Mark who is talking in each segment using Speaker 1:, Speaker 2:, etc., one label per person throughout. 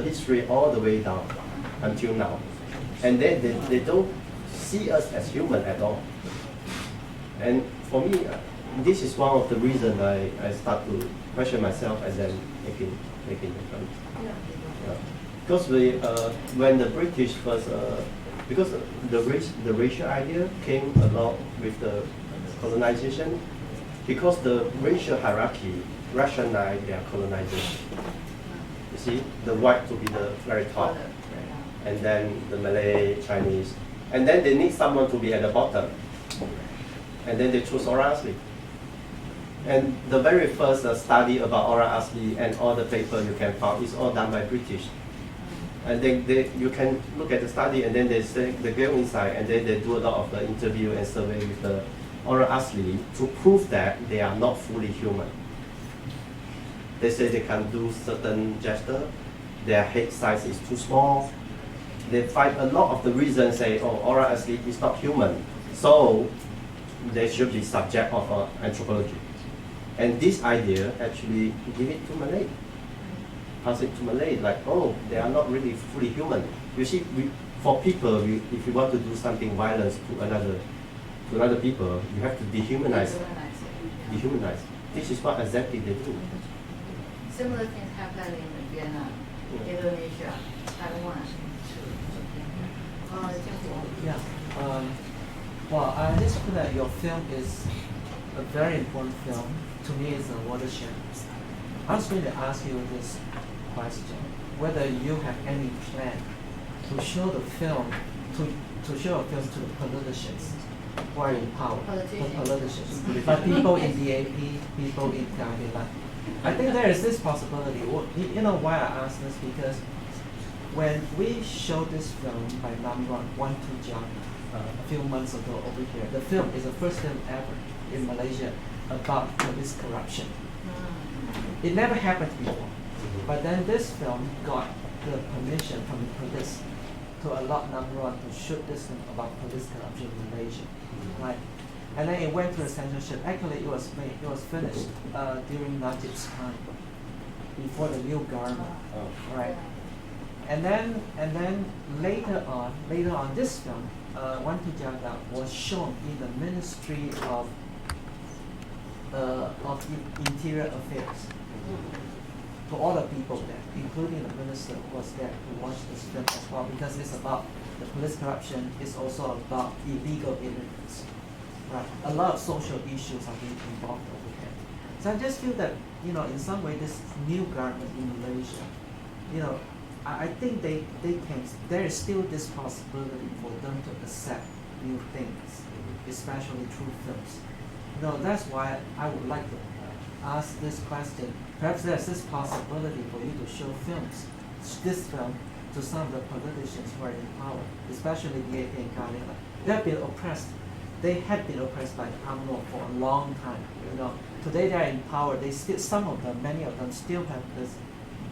Speaker 1: history all the way down until now. And then they don't see us as human at all. And for me, this is one of the reasons I start to question myself and then making difference. Yeah. Because when the British first, because the racial idea came along with the colonization, because the racial hierarchy rationalized their colonization. You see, the white to be the very top, and then the Malay, Chinese, and then they need someone to be at the bottom, and then they choose oral asli. And the very first study about oral asli and all the paper you can find is all done by British. And then you can look at the study, and then they go inside, and then they do a lot of the interview and survey with the oral asli to prove that they are not fully human. They say they can do certain gesture, their head size is too small. They find a lot of the reasons, say, oh, oral asli is not human, so they should be subject of anthropology. And this idea actually give it to Malay. Pass it to Malay, like, oh, they are not really fully human. You see, for people, if you want to do something violence to another people, you have to dehumanize. Dehumanize. This is what exactly they do.
Speaker 2: Similar things happen in Vietnam, Indonesia, Taiwan.
Speaker 3: Yeah. Well, I just feel that your film is a very important film. To me, it's a watershed. I was going to ask you this question: whether you have any plan to show the film to show a film to the politicians who are in power, politicians, but people in DAP, people in Kek-huat-Lecture. I think there is this possibility. You know why I ask this? Because when we showed this film by Namron One Tu Jang a few months ago over here, the film is the first film ever in Malaysia about police corruption. It never happened before. But then this film got the permission from the police to allow Namron to shoot this film about police corruption in Malaysia, right? And then it went through a censorship. Actually, it was finished during Najib's time, before the new government, right? And then later on, this film, One Tu Jaga, was shown in the Ministry of Interior Affairs to all the people there, including the minister who was there to watch this film as well, because it's about the police corruption. It's also about illegal immigrants. Right. A lot of social issues are being involved over here. So I just feel that, you know, in some way, this new government in Malaysia, you know, I think they can. There is still this possibility for them to accept new things, especially through films. You know, that's why I would like to ask this question. Perhaps there's this possibility for you to show this film, to some of the politicians who are in power, especially the DAP and Kek-huat-Lecture. They have been oppressed. They had been oppressed by UMNO for a long time. You know, today they are in power. They still, many of them still have this,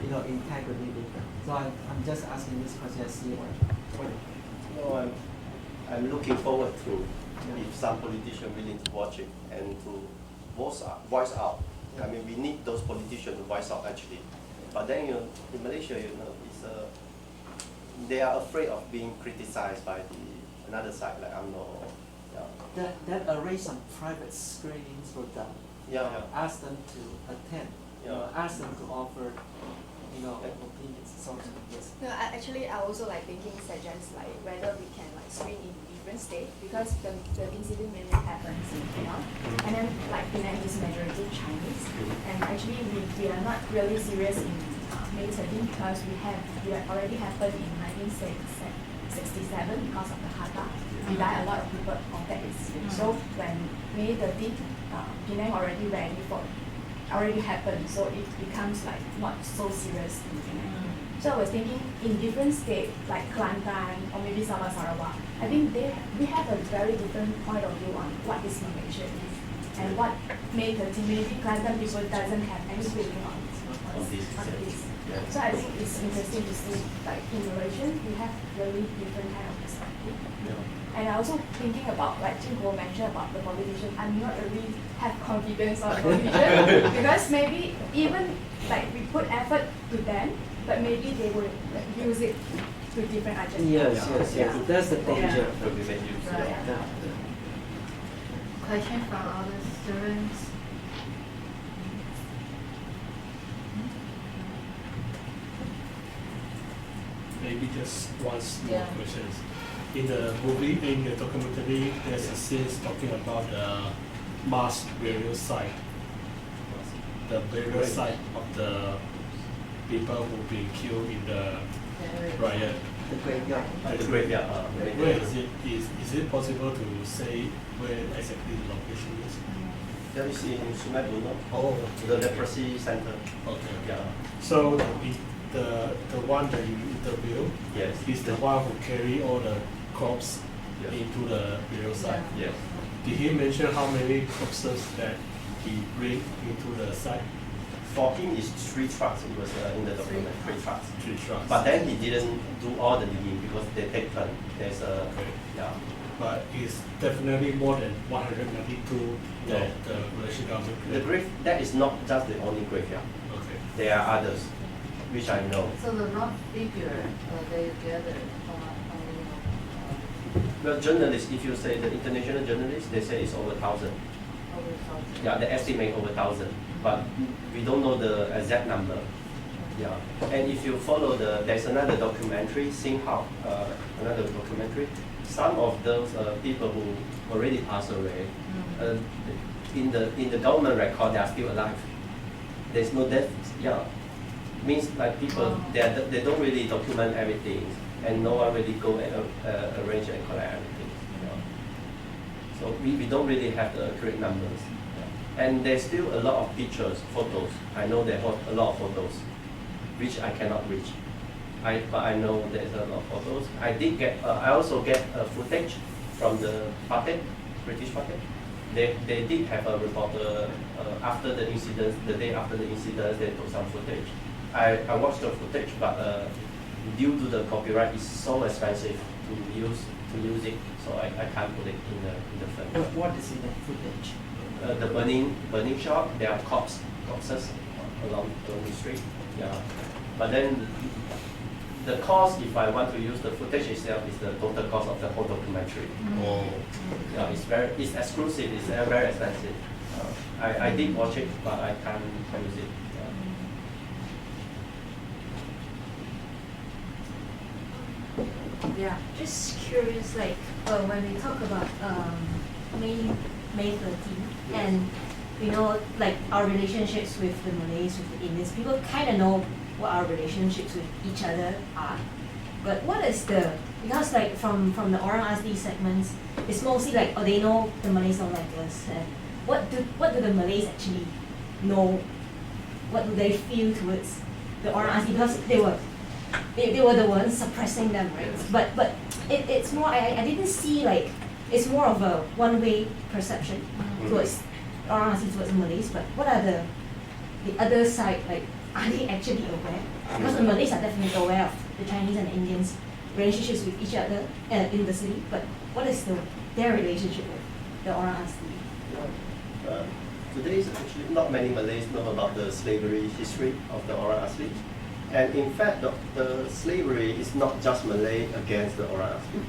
Speaker 3: you know, integrity with them. So I'm just asking this question and see what.
Speaker 1: No, I'm looking forward to if some politician willing to watch it and to voice out. Yeah. I mean, we need those politicians to voice out actually. But then, you know, in Malaysia, you know, they are afraid of being criticized by another side, like UMNO.
Speaker 3: That arrange some private screenings for them. Ask them to attend. Ask them to offer, you know, opinions. Yes.
Speaker 4: No, actually, I also thinking suggest whether we can screen in different states, because the incident mainly happens in Penang, and then Penang is majority Chinese, and actually we are not really serious in May 13 because we already happened in 1967 because of the Hata. We died a lot of people on that incident. So when May 13, Penang already happened, so it becomes not so serious in Penang. So I was thinking in different states like Kelantan or maybe Sabah Sarawak, I think we have a very different point of view on what this Malaysia is and what May 13 maybe Kelantan people doesn't have any feeling on this. Yeah. So I think it's interesting to see in Malaysia we have really different kind of perspective. Yeah. And I also thinking about Chin Ho mentioned about the politician. I'm not really have confidence on politician because maybe even we put effort to them, but maybe they will like, use it to different agendas.
Speaker 3: Yes.
Speaker 4: Yeah.
Speaker 3: That's the danger.
Speaker 1: Will be made use.
Speaker 2: Right.
Speaker 3: Yeah.
Speaker 2: Question from other students?
Speaker 5: Maybe just one small
Speaker 2: Yeah.
Speaker 5: question. In the movie, in the documentary, there's a scene talking about the mass burial site. The burial site of the people who've been killed in the riot.
Speaker 3: The graveyard.
Speaker 1: The graveyard.
Speaker 5: Where is it? Is it possible to say where exactly the location is?
Speaker 1: That is in Sungai Buloh,
Speaker 5: Oh,
Speaker 1: the leprosy center.
Speaker 5: Okay.
Speaker 1: Yeah.
Speaker 5: So the one that you interview
Speaker 1: Yes.
Speaker 5: is the one who carry all the corpse
Speaker 1: Yes.
Speaker 5: into the burial site.
Speaker 1: Yes.
Speaker 5: Did he mention how many corpses that he bring into the site?
Speaker 1: For him, it's 3 trucks. It was in the document, 3 trucks.
Speaker 5: 3 trucks.
Speaker 1: But then he didn't do all the digging because they take turn. There's a
Speaker 5: Okay.
Speaker 1: yeah.
Speaker 5: But it's definitely more than 192
Speaker 1: No.
Speaker 5: that the Malaysian government
Speaker 1: The
Speaker 5: claimed.
Speaker 1: grave that is not just the only graveyard.
Speaker 5: Okay.
Speaker 1: There are others, which I know.
Speaker 2: So the rough figure they gathered from
Speaker 1: Well, journalists, if you say the international journalists, they say it's over 1,000.
Speaker 2: over the
Speaker 1: Yeah, they estimate over 1,000, but we don't know the exact number. Yeah, and if you follow there's another documentary, Sing How, another documentary. Some of those people who already passed away, in the government record, they are still alive. There's no death. Yeah, means like people they don't really document everything, and no one really go and arrange and collect everything. Yeah. So we don't really have the accurate numbers. Yeah. And there's still a lot of pictures, photos. I know there are a lot of photos, which I cannot reach. But I know there's a lot of photos. I also get footage from the party, British party. They did have a reporter after the incident, the day after the incident, they took some footage. I watched the footage, but due to the copyright, it's so expensive to use it, so I can't put it in the film.
Speaker 3: What is in the footage?
Speaker 1: The burning shot, there are corpses along the street. Yeah, but then the cost, if I want to use the footage itself, is the total cost of the whole documentary.
Speaker 5: Oh.
Speaker 1: Yeah, it's exclusive. It's very expensive. I did watch it, but I can't use it.
Speaker 6: Yeah, just curious, like when we talk about May 13, and you know, like our relationships with the Malays, with the Indians, people kind of know what our relationships with each other are. But what is because like from the Orang Asli segments, it's mostly like, oh, they know the Malays don't like us, and what do the Malays actually know? What do they feel towards the Orang Asli? Because they were the ones suppressing them, right? But it's more, I didn't see like, it's more of a one-way perception towards Orang Asli, towards the Malays. But what are the other side, like, are they actually aware? Because the Malays are definitely aware of the Chinese and the Indians' relationships with each other in the city, but what is their relationship with the Orang Asli?
Speaker 1: Today, actually, not many Malays know about the slavery history of the Orang Asli. And in fact, the slavery is not just Malay against the Orang Asli,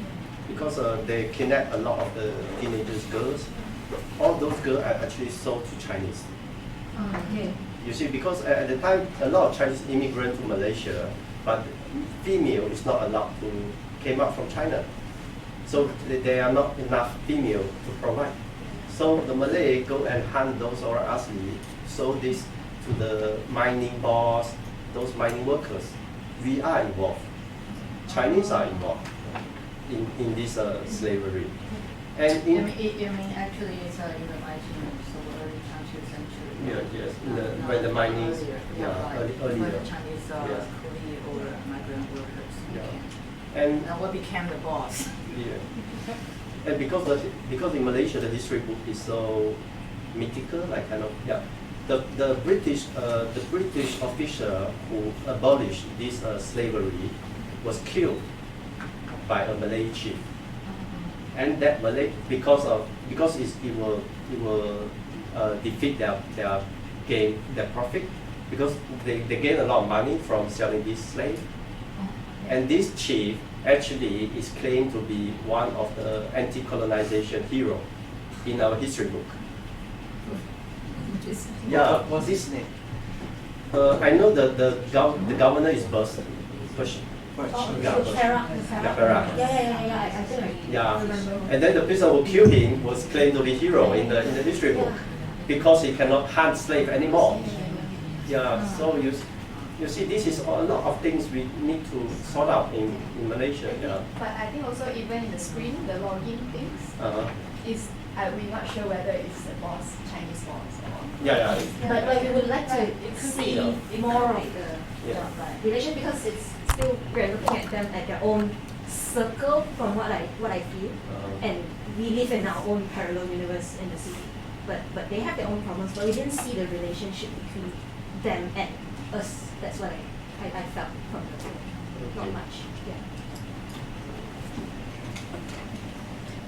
Speaker 1: because they kidnap a lot of the teenagers girls. All those girls are actually sold to Chinese.
Speaker 6: Okay.
Speaker 1: You see, because at the time, a lot of Chinese immigrant to Malaysia, but female is not allowed to came out from China. So there are not enough female to provide. So the Malay go and hunt those Orang Asli, sold this to the mining boss, those mining workers. We are involved. Chinese are involved in this slavery. And
Speaker 2: You mean actually it's in the 19th, so early 20th century?
Speaker 1: yes,
Speaker 2: Not
Speaker 1: when the mining,
Speaker 2: earlier.
Speaker 1: earlier.
Speaker 2: When the Chinese
Speaker 1: Yes.
Speaker 2: coolie or migrant workers.
Speaker 1: Yeah.
Speaker 2: Okay.
Speaker 1: And
Speaker 2: And what became the boss?
Speaker 1: yeah. And because in Malaysia the history book is so mythical, like kind of the British official who abolished this slavery was killed by a Malay chief, and that Malay because it will defeat their gain, their profit, because they gain a lot of money from selling this slave.
Speaker 2: Oh,
Speaker 1: And this chief actually is claimed to be one of the anti-colonization hero in our history book. Yeah,
Speaker 3: What's his name?
Speaker 1: I know the governor is Persian.
Speaker 6: Oh,
Speaker 1: Yeah,
Speaker 6: the Perak,
Speaker 1: Yeah, Perak.
Speaker 6: Yeah, I think I
Speaker 1: Yeah,
Speaker 6: remember.
Speaker 1: and then the person who killed him was claimed to be hero in the history book because he cannot hunt slave anymore. Yeah, so you see, this is a lot of things we need to sort out in Malaysia. Yeah.
Speaker 4: But I think also even in the screen, the login things is we're not sure whether it's the boss, Chinese boss or.
Speaker 1: Yeah.
Speaker 6: But like we would like to see more of
Speaker 1: Yeah.
Speaker 6: the relation because it's still we're looking at them at their own circle from what I feel, and we live in our own parallel universe in the city. But they have their own problems, but we didn't see the relationship between them and us. That's what I felt from the film. Not
Speaker 1: Okay.
Speaker 6: much. Yeah.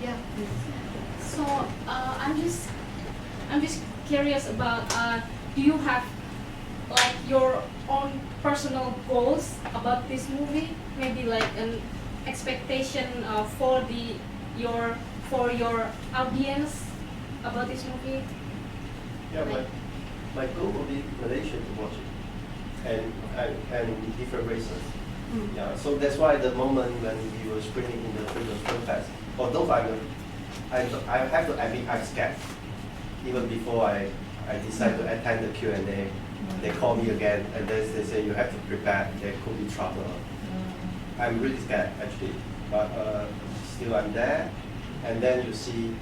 Speaker 2: Yeah,
Speaker 7: So I'm just curious about do you have like your own personal goals about this movie? Maybe like an expectation for your audience about this movie?
Speaker 1: Yeah, my goal will be Malaysia to watch it, and different races. Yeah, so that's why the moment when we were screening in the Freedom Film Fest, although I have to admit I'm scared. Even before I decided to attend the Q&A, they call me again and they say you have to prepare, there could be trouble. I'm really scared actually, but still I'm there, and then you see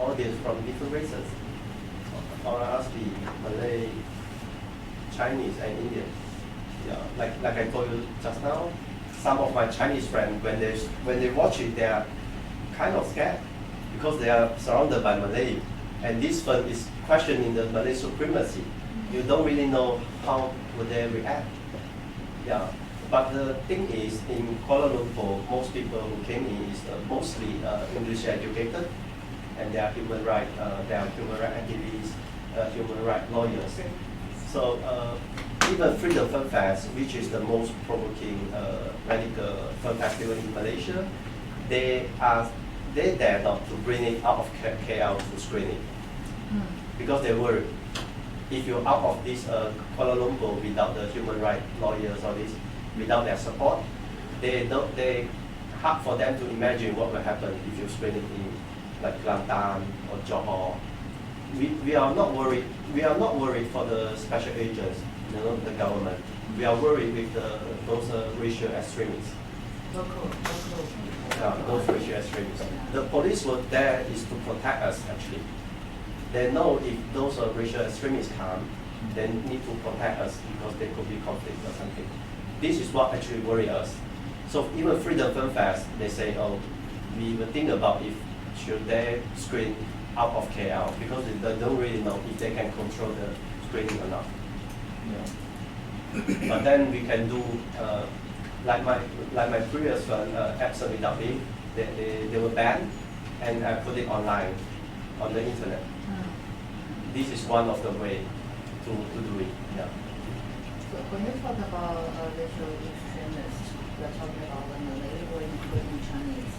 Speaker 1: audience from different races, honestly, Malay, Chinese and Indian. Yeah, like I told you just now, some of my Chinese friends when they watch it, they are kind of scared because they are surrounded by Malay, and this film is questioning the Malay supremacy. You don't really know how would they react. Yeah, but the thing is, in Kuala Lumpur, most people who came in is mostly English educated, and they are human rights activists, human rights lawyers. So even Freedom Film Fest, which is the most provoking radical film festival in Malaysia, they dare not to bring it out of KL to screen it because they worry if you're out of this Kuala Lumpur without the human rights lawyers or this, without their support, they hard for them to imagine what will happen if you screen it in like Kelantan or Johor. We are not worried. We are not worried for the special agents, the government. We are worried with those racial extremists.
Speaker 2: local.
Speaker 1: Those racial extremists. The police were there is to protect us actually. They know if those racial extremists come, they need to protect us because there could be conflict or something. This is what actually worries us. So even Freedom Film Fest, they say, oh, we will think about if should they screen out of KL because they don't really know if they can control the screening or not. Yeah. But then we can do like my previous one, Absent Without Me, they were banned, and I put it online on the internet. This is one of the way to do it. Yeah.
Speaker 2: So when you talk about racial extremists, you're talking about the Malay or including Chinese?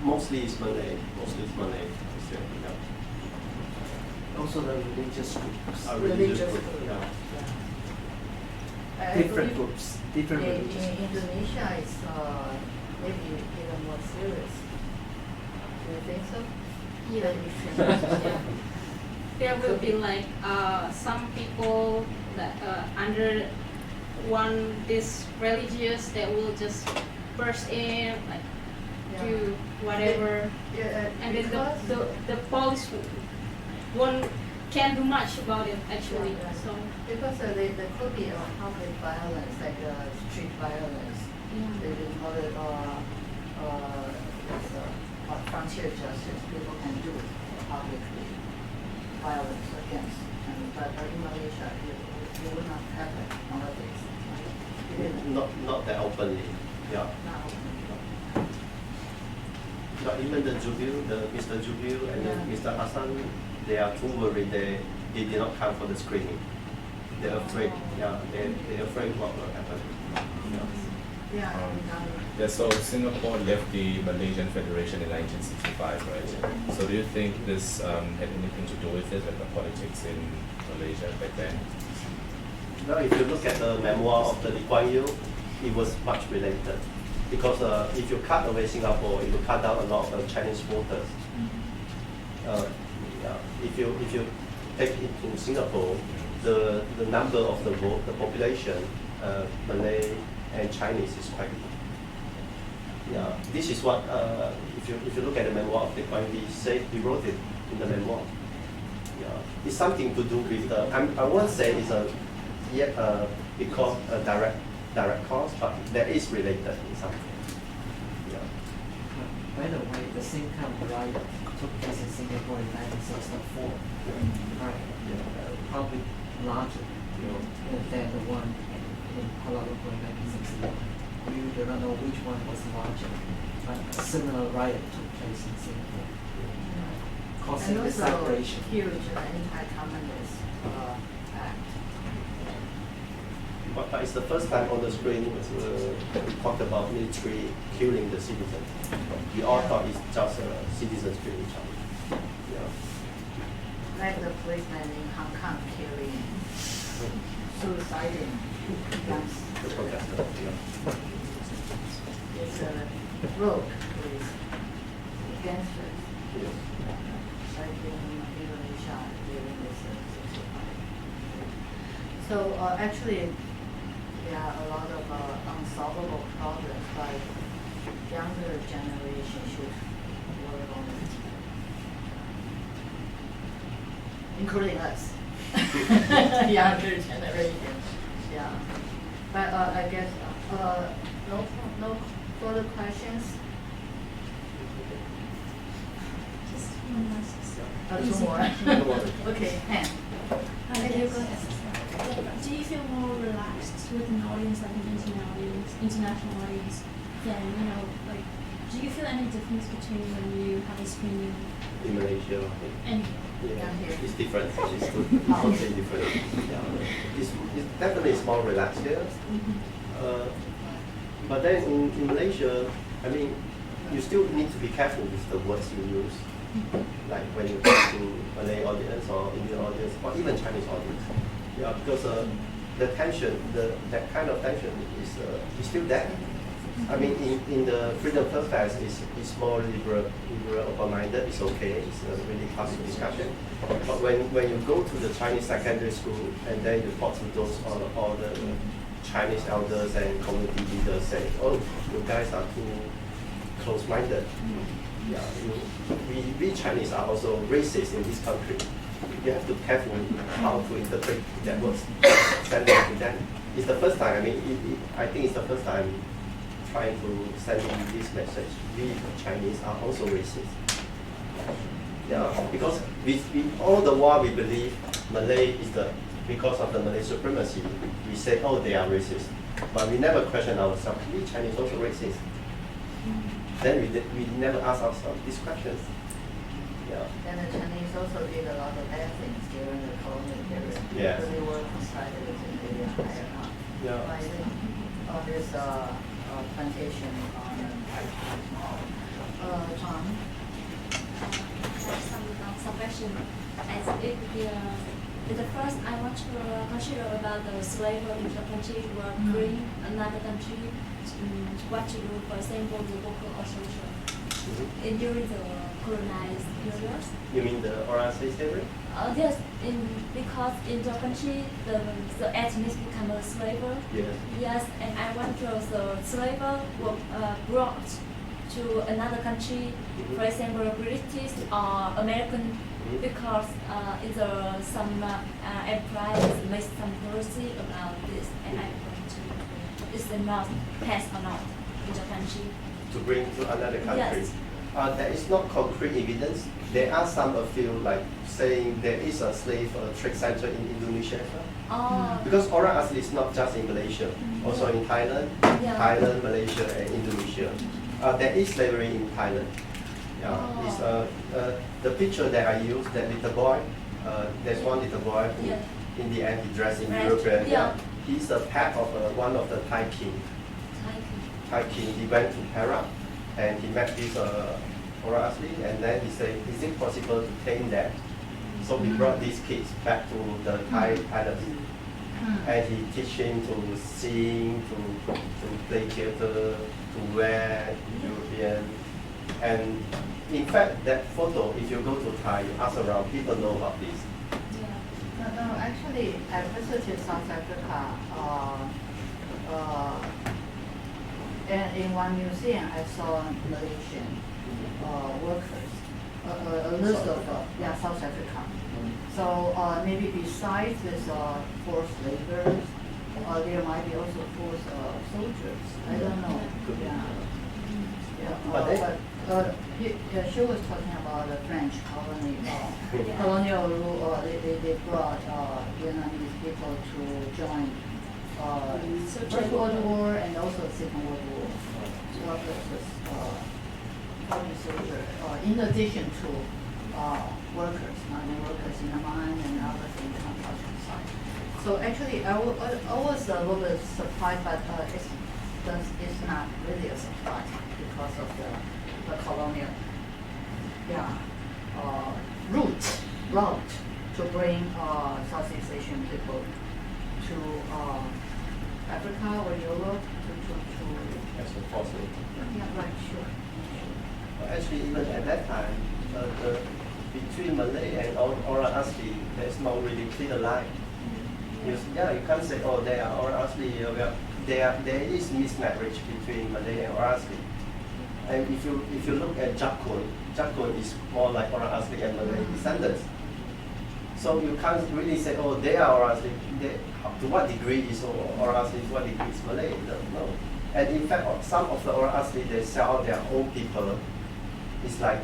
Speaker 1: Mostly it's Malay. Yeah.
Speaker 3: Also the religious groups.
Speaker 1: Religious group, yeah.
Speaker 3: Different groups, different
Speaker 2: in
Speaker 3: religious groups.
Speaker 2: Indonesia, it's maybe even more serious. Do you think so?
Speaker 7: Yeah.
Speaker 2: Yeah.
Speaker 7: There will be like some people that under this religious that will just burst in like do whatever,
Speaker 2: Yeah,
Speaker 7: and then
Speaker 2: because
Speaker 7: the police can't do much about it actually.
Speaker 2: Yeah, right.
Speaker 7: So
Speaker 2: because there could be a public violence, like street violence. They call it frontier justice. People can do publicly violence against. But in Malaysia, it will not happen nowadays.
Speaker 1: Not that openly. Yeah.
Speaker 2: Now,
Speaker 1: But even the Mr. Jubil and
Speaker 2: Yeah.
Speaker 1: Mr. Hassan, they are too worried. They did not come for the screening. they're afraid. Yeah, they're afraid what will happen. Yeah.
Speaker 2: Yeah,
Speaker 8: Yeah, so Singapore left the Malaysian Federation in 1965, right? So do you think this had anything to do with it and the politics in Malaysia back then?
Speaker 1: Well, if you look at the memoir of the Lee Kuan Yew, it was much related. Because if you cut away Singapore, it will cut down a lot of Chinese voters. Yeah, if you take it to Singapore, the number of the population, Malay and Chinese is quite big. Yeah, this is what if you look at the memoir of Lee Kuan Yew, he wrote it in the memoir. Yeah, it's something to do with the. I won't say it's because a direct cause, but there is related in something. Yeah.
Speaker 3: By the way, the same kind of riot took place in Singapore in 1964. Right. Probably larger than the one in Kuala Lumpur in 1961. We do not know which one was larger, but a similar riot took place in Singapore, causing the separation.
Speaker 2: Huge anti-communist act.
Speaker 1: But it's the first time on the screen we talked about military killing the citizens. We all thought it's just citizens killing each other. Yeah.
Speaker 2: Like the policeman in Hong Kong killing, suiciding
Speaker 1: The protesters. Yeah.
Speaker 2: It's a rogue police gangsters.
Speaker 1: Yes.
Speaker 2: Like in Indonesia during this 65. So actually, there are a lot of unsolvable problems, but younger generation should work on it, including us, younger generation. Yeah, but I guess no further questions.
Speaker 4: Just one last.
Speaker 2: Two more.
Speaker 1: more.
Speaker 2: Okay, Pam.
Speaker 9: Do you feel more relaxed with an audience like an international audience than, like, do you feel any difference between when you have a screening
Speaker 1: In Malaysia,
Speaker 9: and
Speaker 2: Yeah, here.
Speaker 1: it's different. It's totally different. Yeah. It's definitely more relaxed here. But then in Malaysia, I mean, you still need to be careful with the words you use. Like when you talk to Malay audience or Indian audience or even Chinese audience. Yeah, because the tension, that kind of tension is still there. I mean, in the Freedom Fest, it's more liberal, open-minded. It's okay. It's a really public discussion. But when you go to the Chinese secondary school and then you talk to those all the Chinese elders and community leaders, say, "Oh, you guys are too close-minded." Yeah, we Chinese are also racist in this country. You have to be careful how to interpret that words, send them to them. It's the first time. I mean, I think it's the first time trying to send this message. We Chinese are also racist. Yeah, because we all the while we believe Malay is because of the Malay supremacy. We say, oh, they are racist, but we never question ourselves. We Chinese also racist. Then we never ask ourselves these questions. Yeah.
Speaker 2: And the Chinese also did a lot of bad things during the colonial period.
Speaker 1: Yes.
Speaker 2: So they were considered as an area higher up.
Speaker 1: Yeah.
Speaker 2: I think on this plantation on John.
Speaker 9: some question? As if the first I want to consider about the slavery in the country were bring another country what to do, for example, the local or social. During the colonized periods.
Speaker 1: You mean the oral slavery?
Speaker 9: Yes, because in the country the ethnic become a slave.
Speaker 1: Yes.
Speaker 9: Yes, and I wonder the slave were brought to another country, for example, British or American, because some employers make some policy about this, and I want to is the not passed or not in the country.
Speaker 1: To bring to another country.
Speaker 9: Yes.
Speaker 1: There is not concrete evidence. There are some field like saying there is a slave trade center in Indonesia as well.
Speaker 9: Oh.
Speaker 1: Because oral asli is not just in Malaysia, also in Thailand,
Speaker 9: Yeah.
Speaker 1: Thailand, Malaysia, and Indonesia. There is slavery in Thailand. Yeah,
Speaker 9: Oh.
Speaker 1: it's, the picture that I used, that little boy, there's one little boy who
Speaker 9: Yeah.
Speaker 1: in the end he dressed in
Speaker 9: Right.
Speaker 1: European.
Speaker 9: Yeah.
Speaker 1: He's a pet of one of the Thai king. Thai king. He went to Perak and he met this Ora Asli, and then he said, is it possible to tame them? So he brought these kids back to the Thai palace. And he teach him to sing, to play theater, to wear European. And in fact, that photo, if you go to Thai, you ask around, people know about this.
Speaker 2: No, actually, I visited South Africa, and in one museum, I saw Malaysian workers, a list of South Africa. So maybe besides this forced laborers, there might be also forced soldiers. I don't know. She was talking about the French colonial rule. They brought Vietnamese people to join First World War and also Second World War. Army soldier, in addition to workers, workers in the mine and others in the construction site. So actually, I was a little bit surprised, but it's not really a surprise because of the colonial route to bring Southeast Asian people to Africa or Europe to
Speaker 1: As a fossil.
Speaker 2: yeah, right, sure.
Speaker 1: Actually, even at that time, between Malay and Ora Asli, there's no really clear line. You can't say, oh, they are Ora Asli. There is mismarriage between Malay and Ora Asli. And if you look at Jakun is more like Ora Asli and Malay descendants. So you can't really say, oh, they are Ora Asli. To what degree is Ora Asli? To what degree is Malay? No. And in fact, some of the Ora Asli, they sell their own people. It's like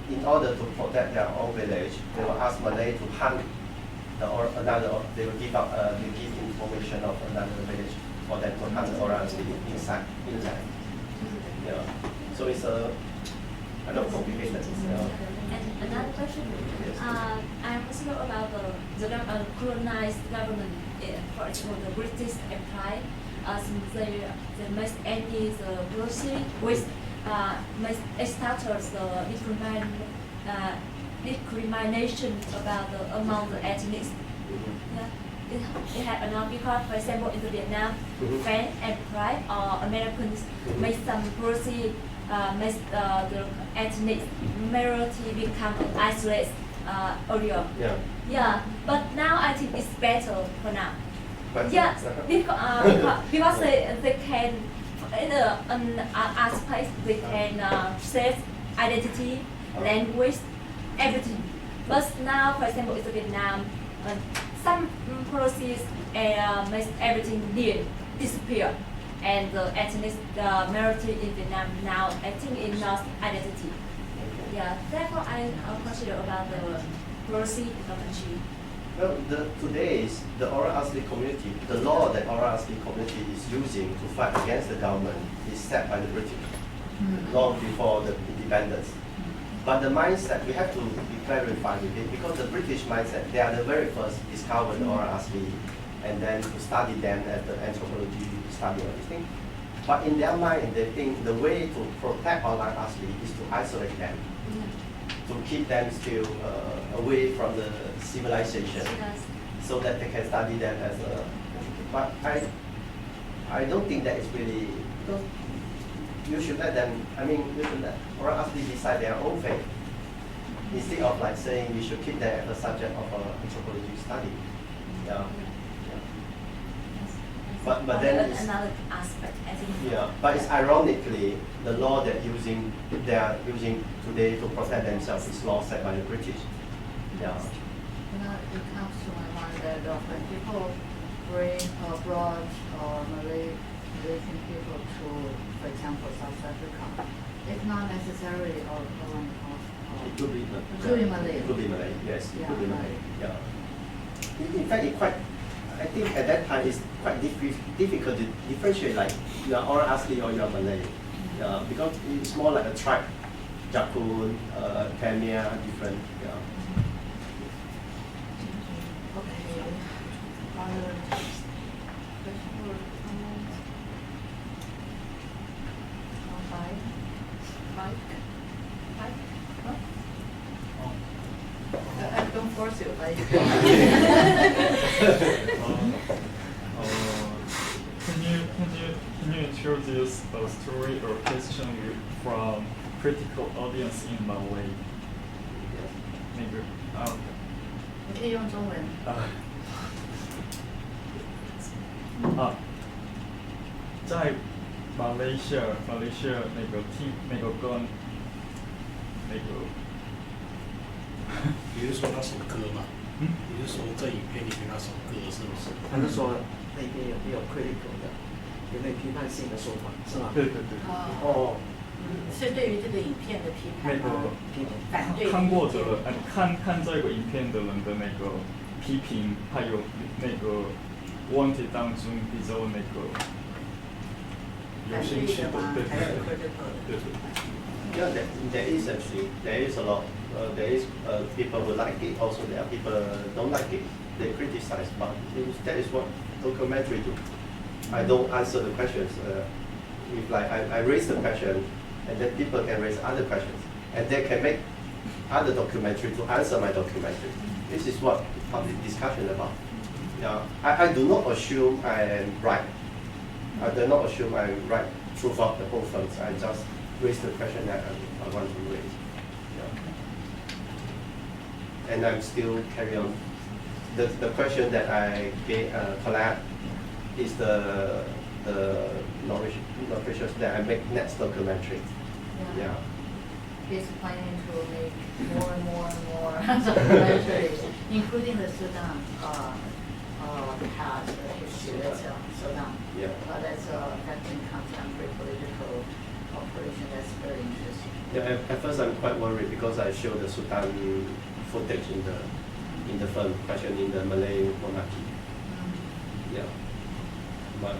Speaker 1: in order to protect their own village, they will ask Malay to hunt they will give information of another village for them to hunt the Ora Asli inland. Yeah. So it's kind of complicated.
Speaker 9: And another question.
Speaker 1: Yes.
Speaker 9: I'm concerned about the colonized government, for example, the British Empire. Since they must end the policy with must started the discrimination about among the ethnics. Yeah, it happened now because, for example, in Vietnam, French and Pride or Americans make some policy, make the ethnic minority become isolated earlier. Yeah, but now I think it's better for now. Yes, because they can in an aspect they can save identity, language, everything. But now, for example, in Vietnam, some policies make everything disappear, and the ethnic minority in Vietnam now I think it lost identity. Yeah, therefore I consider about the policy in the country.
Speaker 1: Well, today's the Ora Asli community, the law that Ora Asli community is using to fight against the government is set by the British long before the independence. But the mindset, we have to be clarified with it because the British mindset, they are the very first discovered the Ora Asli and then to study them as the anthropology study everything. But in their mind, they think the way to protect Ora Asli is to isolate them, to keep them still away from the civilization, so that they can study them as a. But I don't think that is really because you should let them. I mean, you should let Ora Asli decide their own fate instead of like saying we should keep them as a subject of anthropology study. Yeah. But then it's,
Speaker 9: another aspect, I think.
Speaker 1: yeah, but it's ironically the law they are using today to protect themselves is law set by the British. Yeah.
Speaker 2: It comes to my mind that when people brought Malaysian people to, for example, South Africa, it's not necessarily
Speaker 1: It could be
Speaker 2: Malay.
Speaker 1: It could be Malay. Yes, it
Speaker 2: Yeah,
Speaker 1: could be Malay.
Speaker 2: right.
Speaker 1: Yeah. In fact, I think at that time it's quite difficult to differentiate like you are Ora Asli or you are Malay. Yeah, because it's more like a tribe. Jakun, Khmer, different. Yeah.
Speaker 2: Okay. other question or comments? Bike? I don't force you, but you can.
Speaker 10: Can you introduce a story or question from critical audience in Malay? Maybe.
Speaker 2: 你可以用中文。
Speaker 10: 在马来西亚那个听那个跟那个，
Speaker 5: 比如说那首歌嘛，比如说这影片里面那首歌是不是？
Speaker 3: 他是说那边有没有 critical 的，有没有批判性的说法，是吗？
Speaker 10: 对对对。
Speaker 2: 哦，是对于这个影片的批判吗？反对。
Speaker 10: 看过的看这个影片的人的那个批评，还有那个问题当中比较那个有兴趣的，对对对。
Speaker 1: Yeah, there is actually, there is a lot. There is people who like it. Also, there are people don't like it. They criticize, but that is what documentary do. I don't answer the questions. If like I raise the question, and then people can raise other questions, and they can make other documentary to answer my documentary. This is what public discussion about. Yeah, I do not assume I am right. I do not assume I am right throughout the whole film. I just raise the question that I want to raise. Yeah. And I'm still carry on. The question that I collect is the knowledge that I make next documentary. Yeah.
Speaker 2: He's planning to make more and more and more documentaries, including the Sudan past history. That's Sudan.
Speaker 1: Yeah.
Speaker 2: That's affecting contemporary political operation. That's very interesting.
Speaker 1: Yeah, at first I'm quite worried because I show the Sudan footage in the film, especially in the Malay monarchy. Yeah. But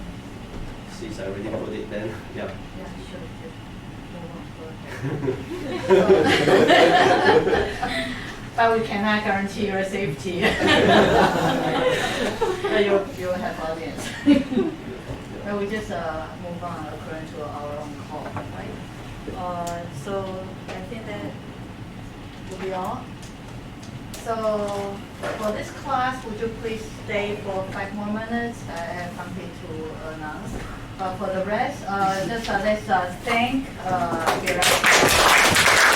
Speaker 1: since I already put it then, yeah.
Speaker 2: Yeah, sure. But we cannot guarantee your safety. But you'll have audience. But we just move on according to our own call, right? So I think that will be all. So for this class, would you please stay for 5 more minutes? I have something to announce. For the rest, let's thank Derived.